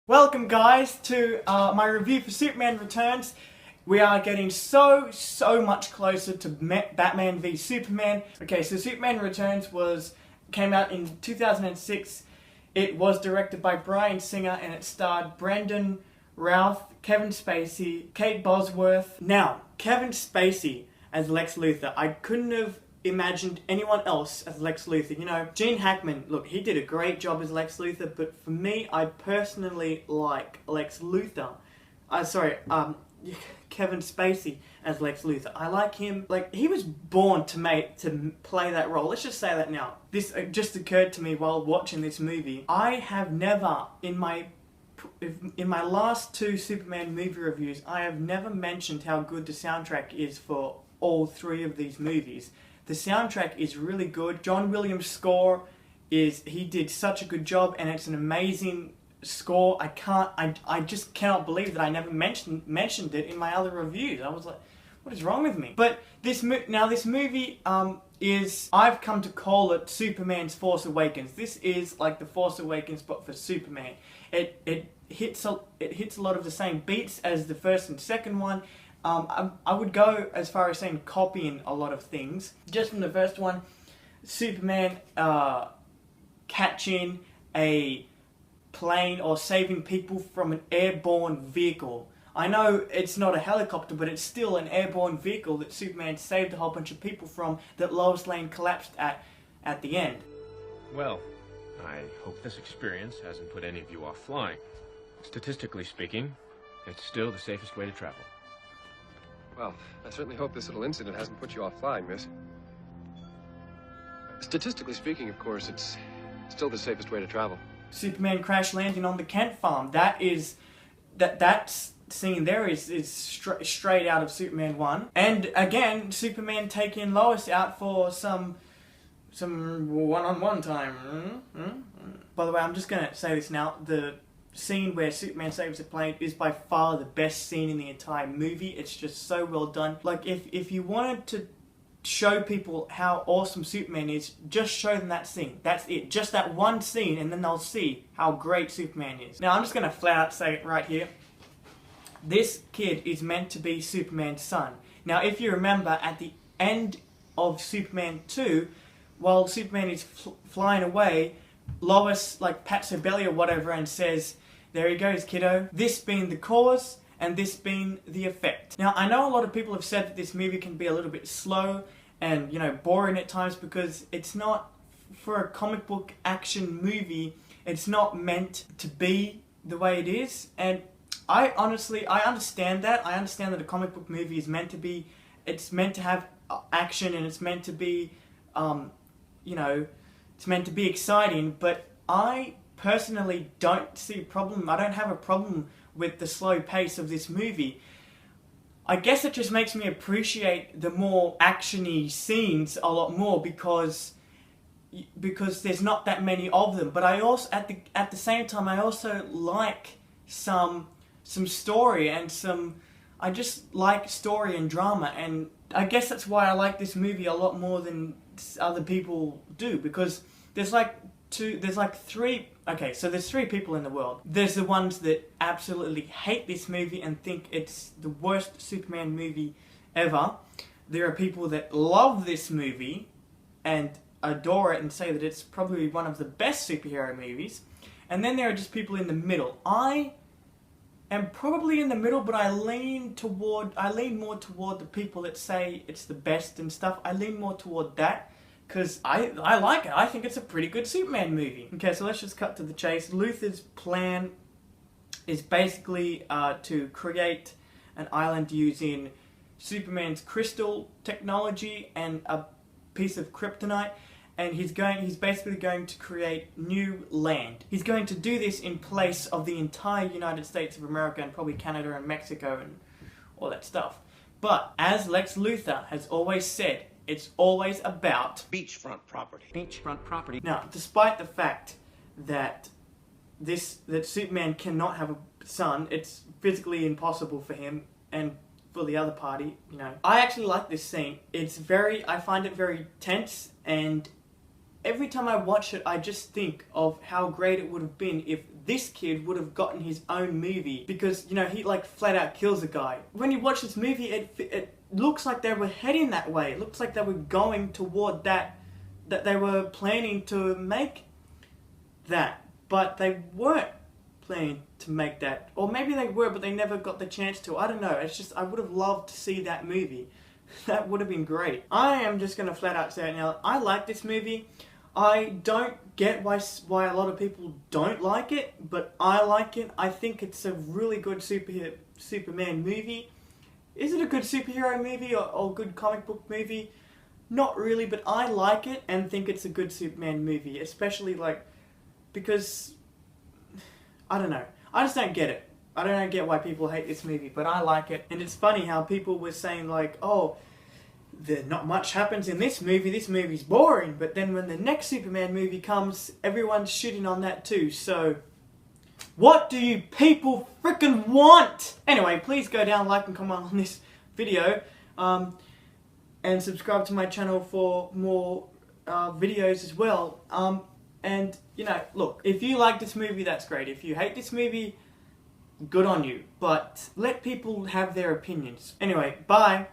Welcome guys to my review for Superman Returns. We are getting so much closer to Batman v Superman. Okay, so Superman Returns came out in 2006. It was directed by Bryan Singer and it starred Brandon Routh, Kevin Spacey, Kate Bosworth. Now, Kevin Spacey as Lex Luthor. I couldn't have imagined anyone else as Lex Luthor. You know, Gene Hackman, look, he did a great job as Lex Luthor, but for me, I personally like Lex Luthor. Kevin Spacey as Lex Luthor. I like him, like, he was born to play that role. Let's just say that now. This just occurred to me while watching this movie. I have never, in my last two Superman movie reviews, I have never mentioned how good the soundtrack is for all three of these movies. The soundtrack is really good. John Williams' score he did such a good job, and it's an amazing score. I just cannot believe that I never mentioned it in my other reviews. I was like, what is wrong with me? But this movie is, I've come to call it Superman's Force Awakens. This is like the Force Awakens, but for Superman. It hits a lot of the same beats as the first and second one. I would go as far as saying copying a lot of things. Just from the first one, Superman catching a plane or saving people from an airborne vehicle. I know it's not a helicopter, but it's still an airborne vehicle that Superman saved a whole bunch of people from that Lois Lane collapsed at the end. Well, I hope this experience hasn't put any of you off flying. Statistically speaking, it's still the safest way to travel. Well, I certainly hope this little incident hasn't put you off flying, miss. Statistically speaking, of course, it's still the safest way to travel. Superman crash landing on the Kent farm. That scene there is straight out of Superman 1. And again, Superman taking Lois out for some one-on-one time. By the way, I'm just gonna say this now. The scene where Superman saves a plane is by far the best scene in the entire movie. It's just so well done. Like, if you wanted to show people how awesome Superman is, just show them that scene. That's it. Just that one scene, and then they'll see how great Superman is. Now, I'm just gonna flat out say it right here. This kid is meant to be Superman's son. Now, if you remember, at the end of Superman 2, while Superman is flying away, Lois, like, pats her belly or whatever and says, "There he goes, kiddo." This being the cause, and this being the effect. Now, I know a lot of people have said that this movie can be a little bit slow and, you know, boring at times because it's not, for a comic book action movie, it's not meant to be the way it is. And I understand that. I understand that a comic book movie is meant to be, it's meant to have action and it's meant to be, you know, it's meant to be exciting, but I personally don't see a problem. I don't have a problem with the slow pace of this movie. I guess it just makes me appreciate the more action-y scenes a lot more because there's not that many of them. But I also, at the same time, I also like some story and I just like story and drama, and I guess that's why I like this movie a lot more than other people do, because there's three people in the world. There's the ones that absolutely hate this movie and think it's the worst Superman movie ever. There are people that love this movie and adore it and say that it's probably one of the best superhero movies. And then there are just people in the middle. I am probably in the middle, but I lean more toward the people that say it's the best and stuff. I lean more toward that, because I like it. I think it's a pretty good Superman movie. Okay, so let's just cut to the chase. Luthor's plan is basically to create an island using Superman's crystal technology and a piece of kryptonite, and he's basically going to create new land. He's going to do this in place of the entire United States of America and probably Canada and Mexico and all that stuff. But as Lex Luthor has always said, it's always about beachfront property. Beachfront property. Now, despite the fact that Superman cannot have a son, it's physically impossible for him and for the other party, you know. I actually like this scene. I find it very tense, and every time I watch it, I just think of how great it would have been if this kid would have gotten his own movie because, you know, he like flat out kills a guy. When you watch this movie, it looks like they were heading that way. It looks like they were going toward that they were planning to make that, but they weren't planning to make that. Or maybe they were, but they never got the chance to. I don't know. It's just, I would have loved to see that movie. That would have been great. I am just going to flat out say it now. I like this movie. I don't get why a lot of people don't like it, but I like it. I think it's a really good Superman movie. Is it a good superhero movie or good comic book movie? Not really, but I like it and think it's a good Superman movie, especially like, because, I don't know. I just don't get it. I don't get why people hate this movie, but I like it. And it's funny how people were saying like, oh, not much happens in this movie's boring. But then when the next Superman movie comes, everyone's shitting on that too. So, what do you people frickin' want? Anyway, please go down, like and comment on this video. And subscribe to my channel for more videos as well. And, you know, look, if you like this movie, that's great. If you hate this movie, good on you. But let people have their opinions. Anyway, bye.